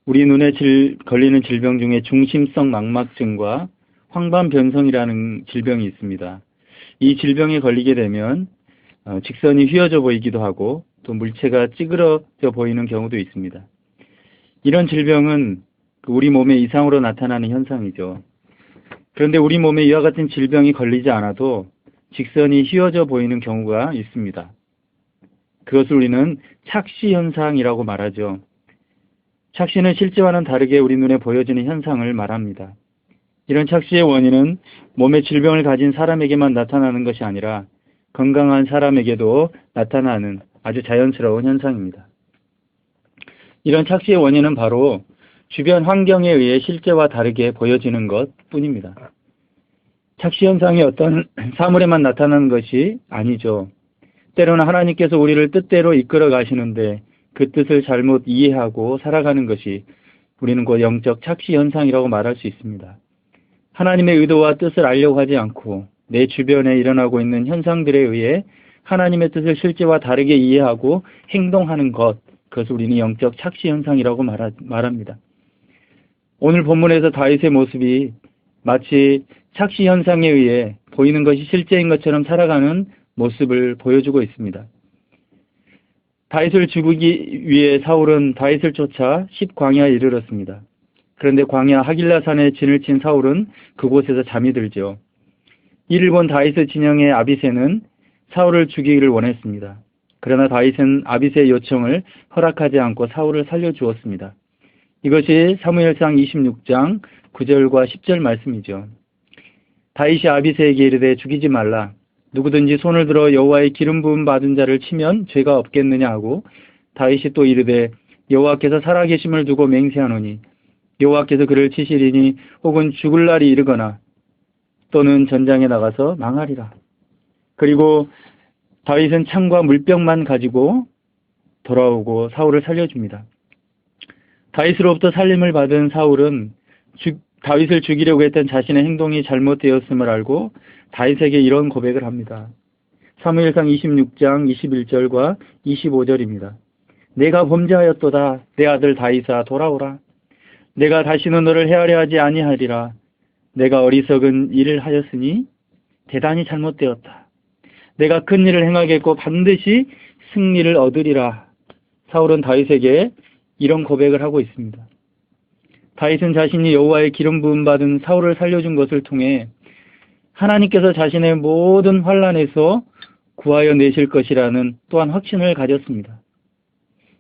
우리 눈에 걸리는 질병 중에 중심성 망막증과 황반변성이라는 질병이 있습니다. 이 질병에 걸리게 되면 직선이 휘어져 보이기도 하고 또 물체가 찌그러져 보이는 경우도 있습니다. 이런 질병은 우리 몸의 이상으로 나타나는 현상이죠. 그런데 우리 몸에 이와 같은 질병이 걸리지 않아도 직선이 휘어져 보이는 경우가 있습니다. 그것을 우리는 착시현상이라고 말하죠. 착시는 실제와는 다르게 우리 눈에 보여지는 현상을 말합니다. 이런 착시의 원인은 몸에 질병을 가진 사람에게만 나타나는 것이 아니라 건강한 사람에게도 나타나는 아주 자연스러운 현상입니다. 이런 착시의 원인은 바로 주변 환경에 의해 실제와 다르게 보여지는 것 뿐입니다. 착시 현상이 어떤 사물에만 나타나는 것이 아니죠. 때로는 하나님께서 우리를 뜻대로 이끌어 가시는데 그 뜻을 잘못 이해하고 살아가는 것이 우리는 곧 영적 착시 현상이라고 말할 수 있습니다. 하나님의 의도와 뜻을 알려고 하지 않고 내 주변에 일어나고 있는 현상들에 의해 하나님의 뜻을 실제와 다르게 이해하고 행동하는 것, 그것을 우리는 영적 착시 현상이라고 말합니다. 오늘 본문에서 다윗의 모습이 마치 착시 현상에 의해 보이는 것이 실제인 것처럼 살아가는 모습을 보여주고 있습니다. 다윗을 죽이기 위해 사울은 다윗을 쫓아 십광야에 이르렀습니다. 그런데 광야 하길라산에 진을 친 사울은 그곳에서 잠이 들죠. 이를 본 다윗의 진영의 아비새는 사울을 죽이기를 원했습니다. 그러나 다윗은 아비새의 요청을 허락하지 않고 사울을 살려주었습니다. 이것이 사무엘상 26장 9절과 10절 말씀이죠. 다윗이 아비새에게 이르되 죽이지 말라. 누구든지 손을 들어 여호와의 기름 부음 받은 자를 치면 죄가 없겠느냐 하고 다윗이 또 이르되 여호와께서 살아계심을 두고 맹세하노니 여호와께서 그를 치시리니 혹은 죽을 날이 이르거나 또는 전장에 나가서 망하리라. 그리고 다윗은 창과 물병만 가지고 돌아오고 사울을 살려줍니다. 다윗으로부터 살림을 받은 사울은 다윗을 죽이려고 했던 자신의 행동이 잘못되었음을 알고 다윗에게 이런 고백을 합니다. 사무엘상 26장 21절과 25절입니다. 내가 범죄하였도다. 내 아들 다윗아 돌아오라. 내가 다시는 너를 헤아려 하지 아니하리라. 내가 어리석은 일을 하였으니 대단히 잘못되었다. 내가 큰 일을 행하겠고 반드시 승리를 얻으리라. 사울은 다윗에게 이런 고백을 하고 있습니다. 다윗은 자신이 여호와의 기름 부음 받은 사울을 살려준 것을 통해 하나님께서 자신의 모든 환난에서 구하여 내실 것이라는 또한 확신을 가졌습니다.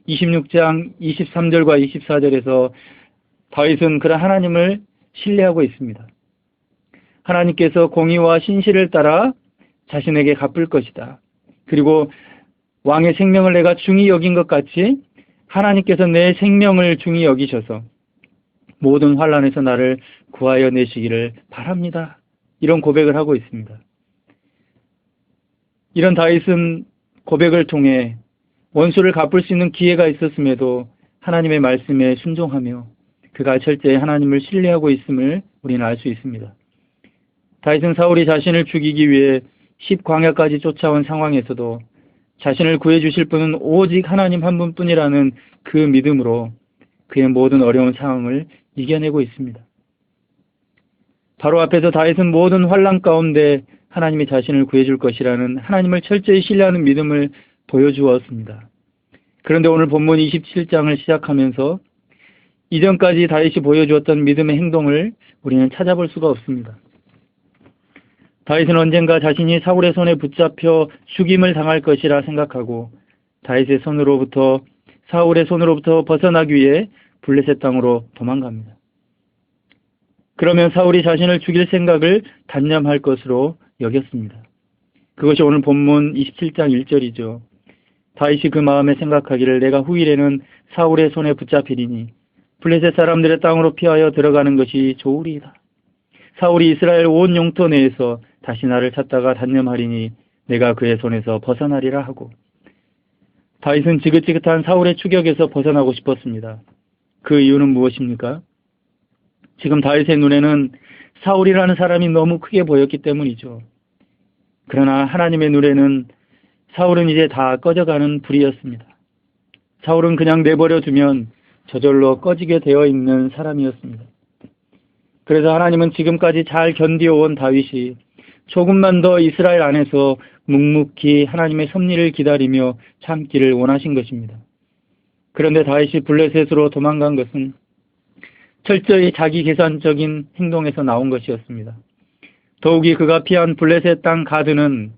26장 23절과 24절에서 다윗은 그런 하나님을 신뢰하고 있습니다. 하나님께서 공의와 신실을 따라 자신에게 갚을 것이다. 그리고 왕의 생명을 내가 중히 여긴 것 같이 하나님께서 내 생명을 중히 여기셔서 모든 환난에서 나를 구하여 내시기를 바랍니다. 이런 고백을 하고 있습니다. 이런 다윗은 고백을 통해 원수를 갚을 수 있는 기회가 있었음에도 하나님의 말씀에 순종하며 그가 철저히 하나님을 신뢰하고 있음을 우리는 알 수 있습니다. 다윗은 사울이 자신을 죽이기 위해 십광야까지 쫓아온 상황에서도 자신을 구해주실 분은 오직 하나님 한 분뿐이라는 그 믿음으로 그의 모든 어려운 상황을 이겨내고 있습니다. 바로 앞에서 다윗은 모든 환난 가운데 하나님이 자신을 구해줄 것이라는 하나님을 철저히 신뢰하는 믿음을 보여주었습니다. 그런데 오늘 본문 27장을 시작하면서 이전까지 다윗이 보여주었던 믿음의 행동을 우리는 찾아볼 수가 없습니다. 다윗은 언젠가 자신이 사울의 손에 붙잡혀 죽임을 당할 것이라 생각하고 다윗의 손으로부터 사울의 손으로부터 벗어나기 위해 블레셋 땅으로 도망갑니다. 그러면 사울이 자신을 죽일 생각을 단념할 것으로 여겼습니다. 그것이 오늘 본문 27장 1절이죠. 다윗이 그 마음에 생각하기를 내가 후일에는 사울의 손에 붙잡히리니 블레셋 사람들의 땅으로 피하여 들어가는 것이 좋으리이다. 사울이 이스라엘 온 영토 내에서 다시 나를 찾다가 단념하리니 내가 그의 손에서 벗어나리라 하고 다윗은 지긋지긋한 사울의 추격에서 벗어나고 싶었습니다. 그 이유는 무엇입니까? 지금 다윗의 눈에는 사울이라는 사람이 너무 크게 보였기 때문이죠. 그러나 하나님의 눈에는 사울은 이제 다 꺼져가는 불이었습니다. 사울은 그냥 내버려 두면 저절로 꺼지게 되어 있는 사람이었습니다. 그래서 하나님은 지금까지 잘 견디어온 다윗이 조금만 더 이스라엘 안에서 묵묵히 하나님의 섭리를 기다리며 참기를 원하신 것입니다. 그런데 다윗이 블레셋으로 도망간 것은 철저히 자기 계산적인 행동에서 나온 것이었습니다. 더욱이 그가 피한 블레셋 땅 가드는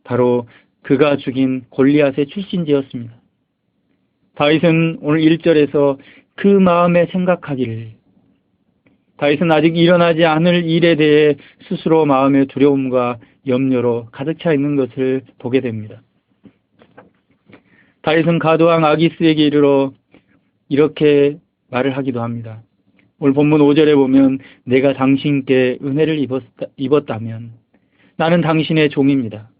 바로 그가 죽인 골리앗의 출신지였습니다. 다윗은 오늘 1절에서 그 마음에 생각하기를, 다윗은 아직 일어나지 않을 일에 대해 스스로 마음의 두려움과 염려로 가득 차 있는 것을 보게 됩니다. 다윗은 가드왕 아기스에게 이르러 이렇게 말을 하기도 합니다. 오늘 본문 5절에 보면 내가 당신께 은혜를 입었다면 나는 당신의 종입니다.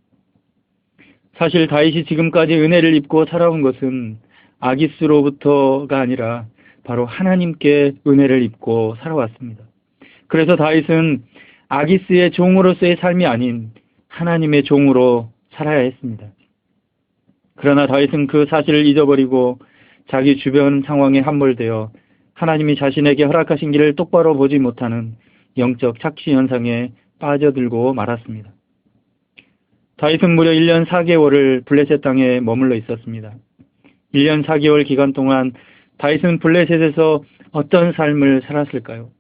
사실 다윗이 지금까지 은혜를 입고 살아온 것은 아기스로부터가 아니라 바로 하나님께 은혜를 입고 살아왔습니다. 그래서 다윗은 아기스의 종으로서의 삶이 아닌 하나님의 종으로 살아야 했습니다. 그러나 다윗은 그 사실을 잊어버리고 자기 주변 상황에 함몰되어 하나님이 자신에게 허락하신 길을 똑바로 보지 못하는 영적 착시 현상에 빠져들고 말았습니다. 다윗은 무려 1년 4개월을 블레셋 땅에 머물러 있었습니다. 1년 4개월 기간 동안 다윗은 블레셋에서 어떤 삶을 살았을까요?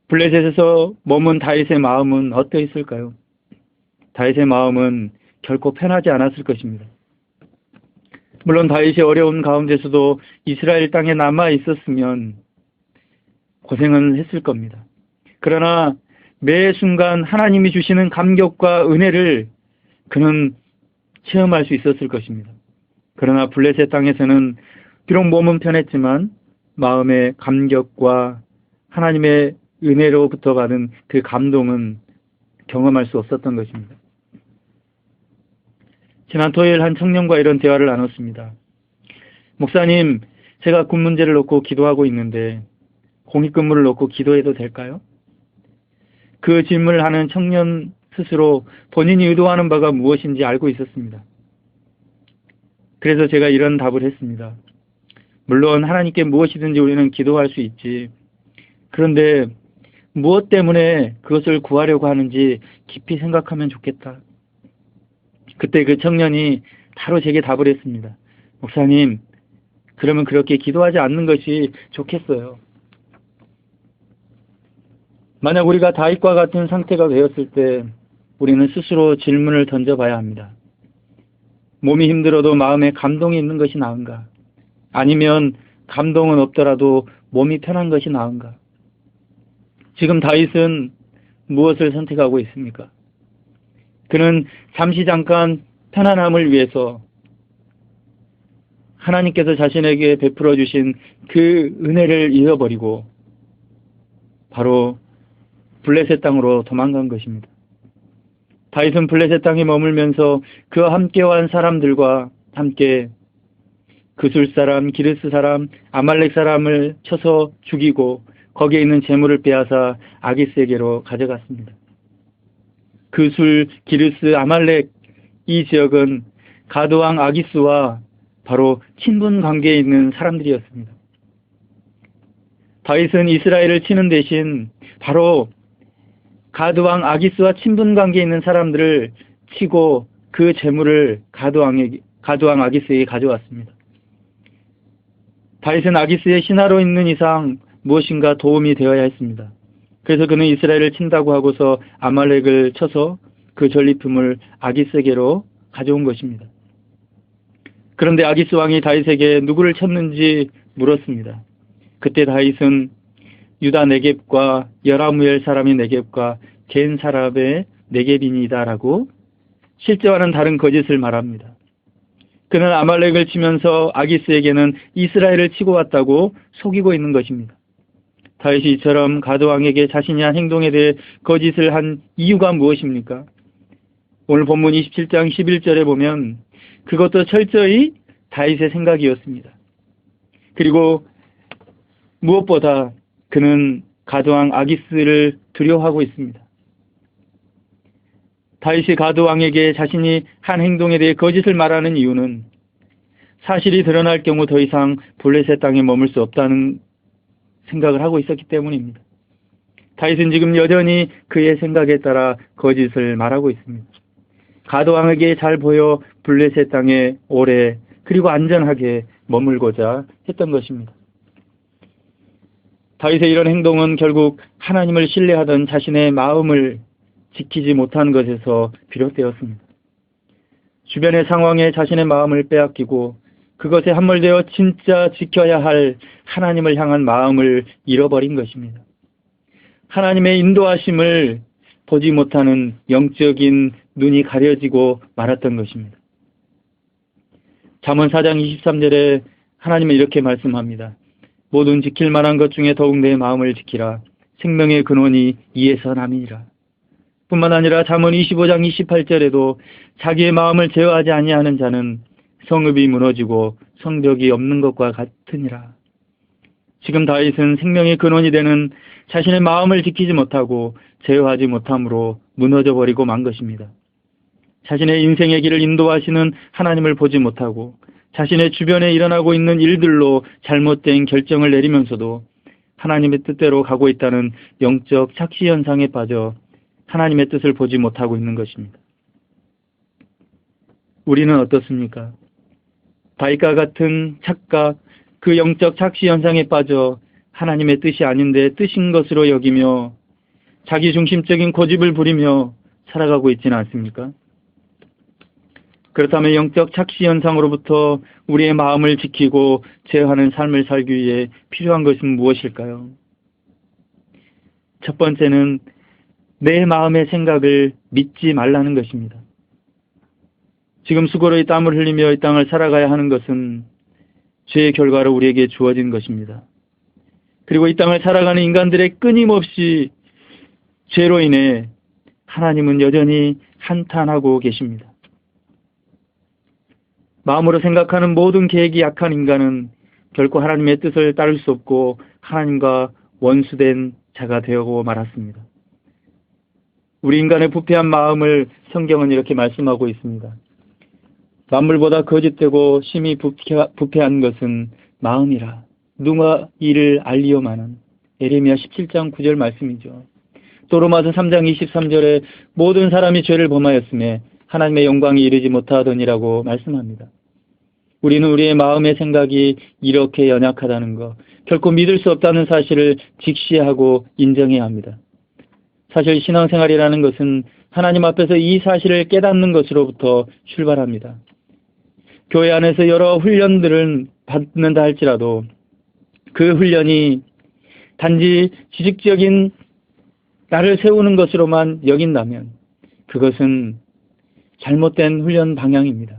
블레셋에서 머문 다윗의 마음은 어떠했을까요? 다윗의 마음은 결코 편하지 않았을 것입니다. 물론 다윗이 어려운 가운데서도 이스라엘 땅에 남아 있었으면 고생은 했을 겁니다. 그러나 매 순간 하나님이 주시는 감격과 은혜를 그는 체험할 수 있었을 것입니다. 그러나 블레셋 땅에서는 비록 몸은 편했지만 마음의 감격과 하나님의 은혜로부터 받은 그 감동은 경험할 수 없었던 것입니다. 지난 토요일 한 청년과 이런 대화를 나눴습니다. 목사님, 제가 군 문제를 놓고 기도하고 있는데 공익근무를 놓고 기도해도 될까요? 그 질문을 하는 청년 스스로 본인이 의도하는 바가 무엇인지 알고 있었습니다. 그래서 제가 이런 답을 했습니다. 물론 하나님께 무엇이든지 우리는 기도할 수 있지. 그런데 무엇 때문에 그것을 구하려고 하는지 깊이 생각하면 좋겠다. 그때 그 청년이 바로 제게 답을 했습니다. 목사님, 그러면 그렇게 기도하지 않는 것이 좋겠어요. 만약 우리가 다윗과 같은 상태가 되었을 때 우리는 스스로 질문을 던져봐야 합니다. 몸이 힘들어도 마음에 감동이 있는 것이 나은가? 아니면 감동은 없더라도 몸이 편한 것이 나은가? 지금 다윗은 무엇을 선택하고 있습니까? 그는 잠시 잠깐 편안함을 위해서 하나님께서 자신에게 베풀어 주신 그 은혜를 잃어버리고 바로 블레셋 땅으로 도망간 것입니다. 다윗은 블레셋 땅에 머물면서 그와 함께 온 사람들과 함께 그술 사람, 기르스 사람, 아말렉 사람을 쳐서 죽이고 거기에 있는 재물을 빼앗아 아기스에게로 가져갔습니다. 그술, 기르스, 아말렉 이 지역은 가드왕 아기스와 바로 친분 관계에 있는 사람들이었습니다. 다윗은 이스라엘을 치는 대신 바로 가드왕 아기스와 친분 관계에 있는 사람들을 치고 그 재물을 가드왕 아기스에게 가져왔습니다. 다윗은 아기스의 신하로 있는 이상 무엇인가 도움이 되어야 했습니다. 그래서 그는 이스라엘을 친다고 하고서 아말렉을 쳐서 그 전리품을 아기스에게로 가져온 것입니다. 그런데 아기스 왕이 다윗에게 누구를 쳤는지 물었습니다. 그때 다윗은 유다 네겝과 여라무엘 사람의 네겝과 겐 사람의 네겝이니다라고 실제와는 다른 거짓을 말합니다. 그는 아말렉을 치면서 아기스에게는 이스라엘을 치고 왔다고 속이고 있는 것입니다. 다윗이 이처럼 가드왕에게 자신이 한 행동에 대해 거짓을 한 이유가 무엇입니까? 오늘 본문 27장 11절에 보면 그것도 철저히 다윗의 생각이었습니다. 그리고 무엇보다 그는 가드왕 아기스를 두려워하고 있습니다. 다윗이 가드왕에게 자신이 한 행동에 대해 거짓을 말하는 이유는 사실이 드러날 경우 더 이상 블레셋 땅에 머물 수 없다는 생각을 하고 있었기 때문입니다. 다윗은 지금 여전히 그의 생각에 따라 거짓을 말하고 있습니다. 가드 왕에게 잘 보여 블레셋 땅에 오래 그리고 안전하게 머물고자 했던 것입니다. 다윗의 이런 행동은 결국 하나님을 신뢰하던 자신의 마음을 지키지 못한 것에서 비롯되었습니다. 주변의 상황에 자신의 마음을 빼앗기고 그것에 함몰되어 진짜 지켜야 할 하나님을 향한 마음을 잃어버린 것입니다. 하나님의 인도하심을 보지 못하는 영적인 눈이 가려지고 말았던 것입니다. 잠언 4장 23절에 하나님은 이렇게 말씀합니다. 모든 지킬 만한 것 중에 더욱 내 마음을 지키라. 생명의 근원이 이에서 남이니라. 뿐만 아니라 잠언 25장 28절에도 자기의 마음을 제어하지 아니하는 자는 성읍이 무너지고 성벽이 없는 것과 같으니라. 지금 다윗은 생명의 근원이 되는 자신의 마음을 지키지 못하고 제어하지 못함으로 무너져 버리고 만 것입니다. 자신의 인생의 길을 인도하시는 하나님을 보지 못하고 자신의 주변에 일어나고 있는 일들로 잘못된 결정을 내리면서도 하나님의 뜻대로 가고 있다는 영적 착시 현상에 빠져 하나님의 뜻을 보지 못하고 있는 것입니다. 우리는 어떻습니까? 다윗과 같은 착각, 그 영적 착시 현상에 빠져 하나님의 뜻이 아닌데 뜻인 것으로 여기며 자기 중심적인 고집을 부리며 살아가고 있지는 않습니까? 그렇다면 영적 착시 현상으로부터 우리의 마음을 지키고 제어하는 삶을 살기 위해 필요한 것은 무엇일까요? 첫 번째는 내 마음의 생각을 믿지 말라는 것입니다. 지금 수고로이 땀을 흘리며 이 땅을 살아가야 하는 것은 죄의 결과로 우리에게 주어진 것입니다. 그리고 이 땅을 살아가는 인간들의 끊임없이 죄로 인해 하나님은 여전히 한탄하고 계십니다. 마음으로 생각하는 모든 계획이 약한 인간은 결코 하나님의 뜻을 따를 수 없고 하나님과 원수된 자가 되고 말았습니다. 우리 인간의 부패한 마음을 성경은 이렇게 말씀하고 있습니다. 만물보다 거짓되고 심히 부패한 것은 마음이라. 누가 이를 알리오마는. 에레미야 17장 9절 말씀이죠. 또 로마서 3장 23절에 모든 사람이 죄를 범하였음에 하나님의 영광이 이르지 못하더니라고 말씀합니다. 우리는 우리의 마음의 생각이 이렇게 연약하다는 것, 결코 믿을 수 없다는 사실을 직시하고 인정해야 합니다. 사실 신앙생활이라는 것은 하나님 앞에서 이 사실을 깨닫는 것으로부터 출발합니다. 교회 안에서 여러 훈련들을 받는다 할지라도 그 훈련이 단지 지식적인 나를 세우는 것으로만 여긴다면 그것은 잘못된 훈련 방향입니다.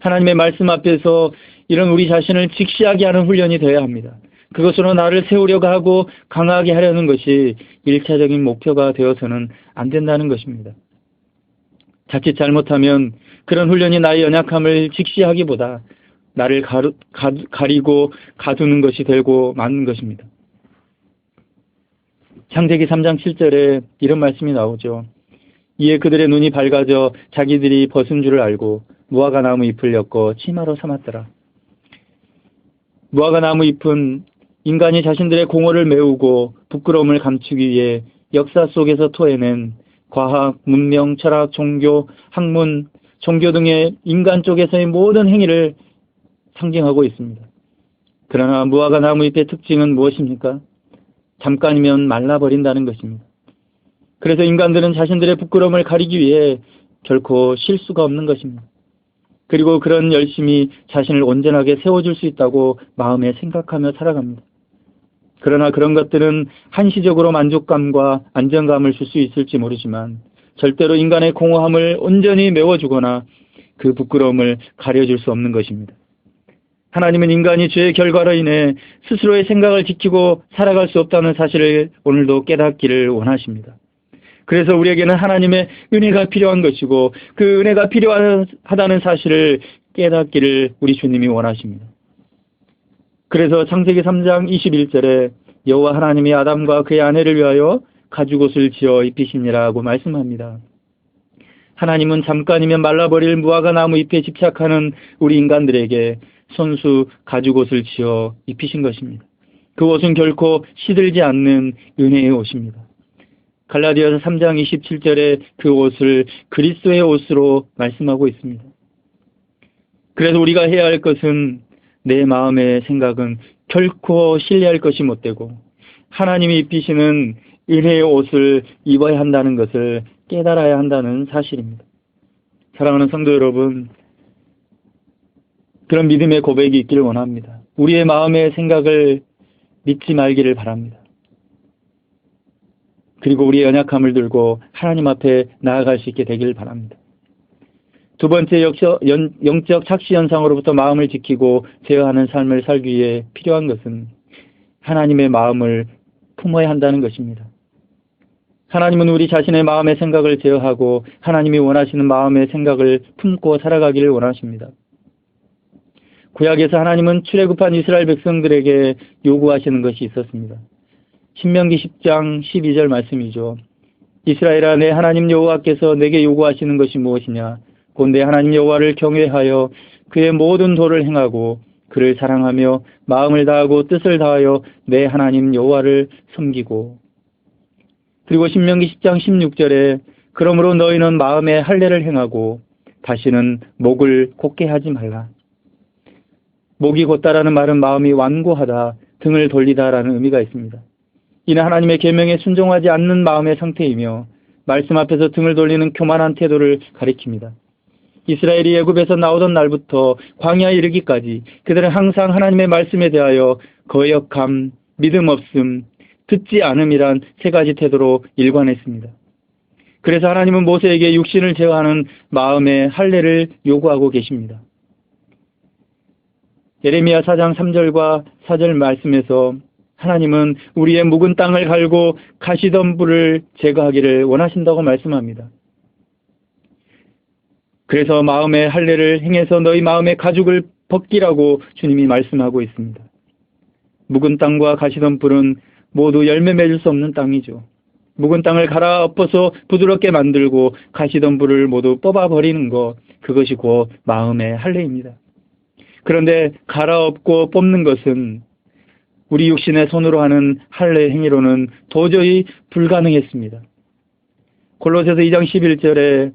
하나님의 말씀 앞에서 이런 우리 자신을 직시하게 하는 훈련이 되어야 합니다. 그것으로 나를 세우려고 하고 강하게 하려는 것이 1차적인 목표가 되어서는 안 된다는 것입니다. 자칫 잘못하면 그런 훈련이 나의 연약함을 직시하기보다 나를 가리고 가두는 것이 되고 마는 것입니다. 창세기 3장 7절에 이런 말씀이 나오죠. 이에 그들의 눈이 밝아져 자기들이 벗은 줄을 알고 무화과 나무 잎을 엮어 치마로 삼았더라. 무화과 나무 잎은 인간이 자신들의 공허를 메우고 부끄러움을 감추기 위해 역사 속에서 토해낸 과학, 문명, 철학, 종교, 학문, 종교 등의 인간 쪽에서의 모든 행위를 상징하고 있습니다. 그러나 무화과 나무 잎의 특징은 무엇입니까? 잠깐이면 말라버린다는 것입니다. 그래서 인간들은 자신들의 부끄러움을 가리기 위해 결코 쉴 수가 없는 것입니다. 그리고 그런 열심히 자신을 온전하게 세워줄 수 있다고 마음에 생각하며 살아갑니다. 그러나 그런 것들은 한시적으로 만족감과 안정감을 줄 수 있을지 모르지만 절대로 인간의 공허함을 온전히 메워주거나 그 부끄러움을 가려줄 수 없는 것입니다. 하나님은 인간이 죄의 결과로 인해 스스로의 생각을 지키고 살아갈 수 없다는 사실을 오늘도 깨닫기를 원하십니다. 그래서 우리에게는 하나님의 은혜가 필요한 것이고 그 은혜가 필요하다는 사실을 깨닫기를 우리 주님이 원하십니다. 그래서 창세기 3장 21절에 여호와 하나님이 아담과 그의 아내를 위하여 가죽옷을 지어 입히시니라고 말씀합니다. 하나님은 잠깐이면 말라버릴 무화과 나무 잎에 집착하는 우리 인간들에게 손수 가죽옷을 지어 입히신 것입니다. 그 옷은 결코 시들지 않는 은혜의 옷입니다. 갈라디아서 3장 27절에 그 옷을 그리스도의 옷으로 말씀하고 있습니다. 그래서 우리가 해야 할 것은 내 마음의 생각은 결코 신뢰할 것이 못되고 하나님이 입히시는 은혜의 옷을 입어야 한다는 것을 깨달아야 한다는 사실입니다. 사랑하는 성도 여러분, 그런 믿음의 고백이 있기를 원합니다. 우리의 마음의 생각을 믿지 말기를 바랍니다. 그리고 우리의 연약함을 들고 하나님 앞에 나아갈 수 있게 되기를 바랍니다. 두 번째, 영적 착시 현상으로부터 마음을 지키고 제어하는 삶을 살기 위해 필요한 것은 하나님의 마음을 품어야 한다는 것입니다. 하나님은 우리 자신의 마음의 생각을 제어하고 하나님이 원하시는 마음의 생각을 품고 살아가기를 원하십니다. 구약에서 하나님은 출애굽한 이스라엘 백성들에게 요구하시는 것이 있었습니다. 신명기 10장 12절 말씀이죠. 이스라엘아, 내 하나님 여호와께서 내게 요구하시는 것이 무엇이냐? 곧 내 하나님 여호와를 경외하여 그의 모든 도를 행하고 그를 사랑하며 마음을 다하고 뜻을 다하여 내 하나님 여호와를 섬기고. 그리고 신명기 10장 16절에 그러므로 너희는 마음에 할례를 행하고 다시는 목을 곧게 하지 말라. 목이 곧다라는 말은 마음이 완고하다, 등을 돌리다라는 의미가 있습니다. 이는 하나님의 계명에 순종하지 않는 마음의 상태이며 말씀 앞에서 등을 돌리는 교만한 태도를 가리킵니다. 이스라엘이 애굽에서 나오던 날부터 광야에 이르기까지 그들은 항상 하나님의 말씀에 대하여 거역함, 믿음 없음, 듣지 않음이란 세 가지 태도로 일관했습니다. 그래서 하나님은 모세에게 육신을 제어하는 마음의 할례를 요구하고 계십니다. 예레미야 4장 3절과 4절 말씀에서 하나님은 우리의 묵은 땅을 갈고 가시덤불을 제거하기를 원하신다고 말씀합니다. 그래서 마음의 할례를 행해서 너희 마음의 가죽을 벗기라고 주님이 말씀하고 있습니다. 묵은 땅과 가시덤불은 모두 열매 맺을 수 없는 땅이죠. 묵은 땅을 갈아엎어서 부드럽게 만들고 가시덤불을 모두 뽑아버리는 것, 그것이 곧 마음의 할례입니다. 그런데 갈아엎고 뽑는 것은 우리 육신의 손으로 하는 할례 행위로는 도저히 불가능했습니다. 골로새서 2장 11절에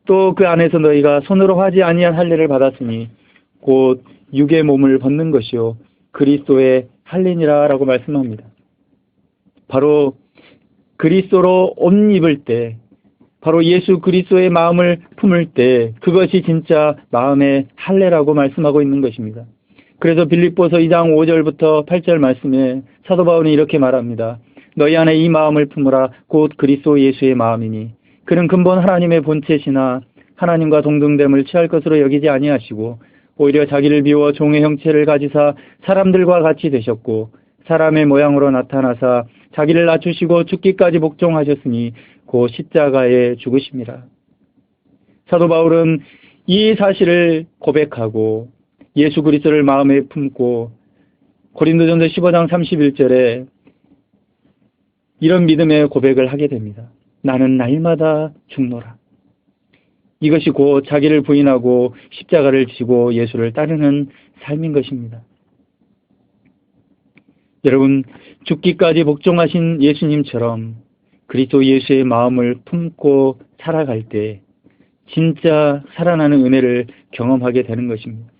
또 그 안에서 너희가 손으로 하지 아니한 할례를 받았으니 곧 육의 몸을 벗는 것이요 그리스도의 할례니라 라고 말씀합니다. 바로 그리스도로 옷 입을 때, 바로 예수 그리스도의 마음을 품을 때 그것이 진짜 마음의 할례라고 말씀하고 있는 것입니다. 그래서 빌립보서 2장 5절부터 8절 말씀에 사도 바울은 이렇게 말합니다. 너희 안에 이 마음을 품으라 곧 그리스도 예수의 마음이니 그는 근본 하나님의 본체시나 하나님과 동등됨을 취할 것으로 여기지 아니하시고 오히려 자기를 비워 종의 형체를 가지사 사람들과 같이 되셨고 사람의 모양으로 나타나사 자기를 낮추시고 죽기까지 복종하셨으니 곧 십자가에 죽으심이라. 사도 바울은 이 사실을 고백하고 예수 그리스도를 마음에 품고 고린도전서 15장 31절에 이런 믿음의 고백을 하게 됩니다. 나는 날마다 죽노라. 이것이 곧 자기를 부인하고 십자가를 지고 예수를 따르는 삶인 것입니다. 여러분, 죽기까지 복종하신 예수님처럼 그리스도 예수의 마음을 품고 살아갈 때 진짜 살아나는 은혜를 경험하게 되는 것입니다.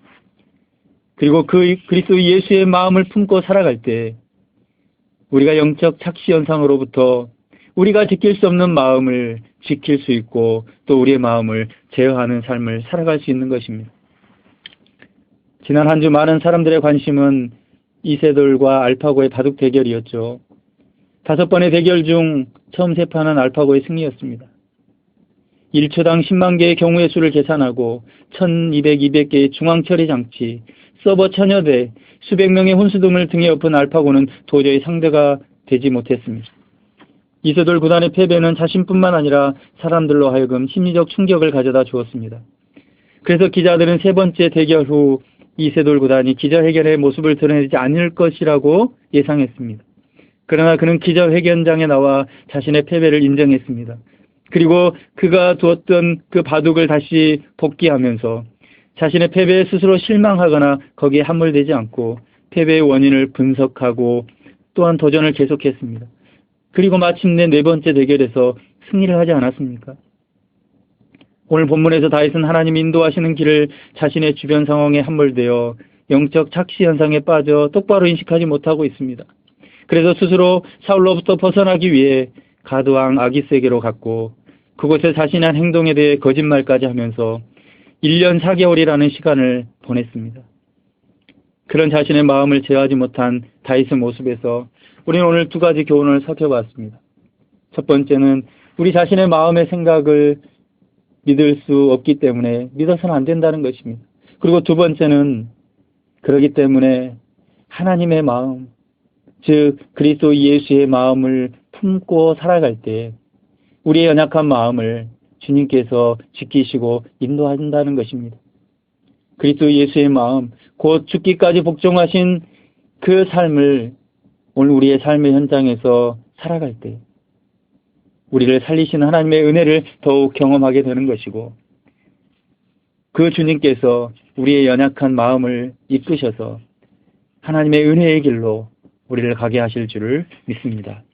그리고 그 그리스도 예수의 마음을 품고 살아갈 때 우리가 영적 착시 현상으로부터 우리가 지킬 수 없는 마음을 지킬 수 있고 또 우리의 마음을 제어하는 삶을 살아갈 수 있는 것입니다. 지난 한 주 많은 사람들의 관심은 이세돌과 알파고의 바둑 대결이었죠. 5번의 대결 중 처음 세 판은 알파고의 승리였습니다. 1초당 10만 개의 경우의 수를 계산하고 1200, 200개의 중앙처리 장치, 서버 1000여 대, 수백 명의 혼수 등을 등에 엎은 알파고는 도저히 상대가 되지 못했습니다. 이세돌 구단의 패배는 자신뿐만 아니라 사람들로 하여금 심리적 충격을 가져다 주었습니다. 그래서 기자들은 세 번째 대결 후 이세돌 구단이 기자회견의 모습을 드러내지 않을 것이라고 예상했습니다. 그러나 그는 기자회견장에 나와 자신의 패배를 인정했습니다. 그리고 그가 두었던 그 바둑을 다시 복귀하면서 자신의 패배에 스스로 실망하거나 거기에 함몰되지 않고 패배의 원인을 분석하고 또한 도전을 계속했습니다. 그리고 마침내 네 번째 대결에서 승리를 하지 않았습니까? 오늘 본문에서 다윗은 하나님이 인도하시는 길을 자신의 주변 상황에 함몰되어 영적 착시 현상에 빠져 똑바로 인식하지 못하고 있습니다. 그래서 스스로 사울로부터 벗어나기 위해 가드왕 아기스에게로 갔고 그곳에 자신의 행동에 대해 거짓말까지 하면서 1년 4개월이라는 시간을 보냈습니다. 그런 자신의 마음을 제어하지 못한 다윗의 모습에서 우리는 오늘 두 가지 교훈을 살펴봤습니다. 첫 번째는 우리 자신의 마음의 생각을 믿을 수 없기 때문에 믿어서는 안 된다는 것입니다. 그리고 두 번째는 그렇기 때문에 하나님의 마음, 즉 그리스도 예수의 마음을 품고 살아갈 때 우리의 연약한 마음을 주님께서 지키시고 인도한다는 것입니다. 그리스도 예수의 마음, 곧 죽기까지 복종하신 그 삶을 오늘 우리의 삶의 현장에서 살아갈 때 우리를 살리시는 하나님의 은혜를 더욱 경험하게 되는 것이고 그 주님께서 우리의 연약한 마음을 이끄셔서 하나님의 은혜의 길로 우리를 가게 하실 줄을 믿습니다.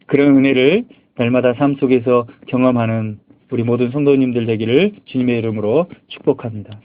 그런 은혜를 날마다 삶 속에서 경험하는 우리 모든 성도님들 되기를 주님의 이름으로 축복합니다.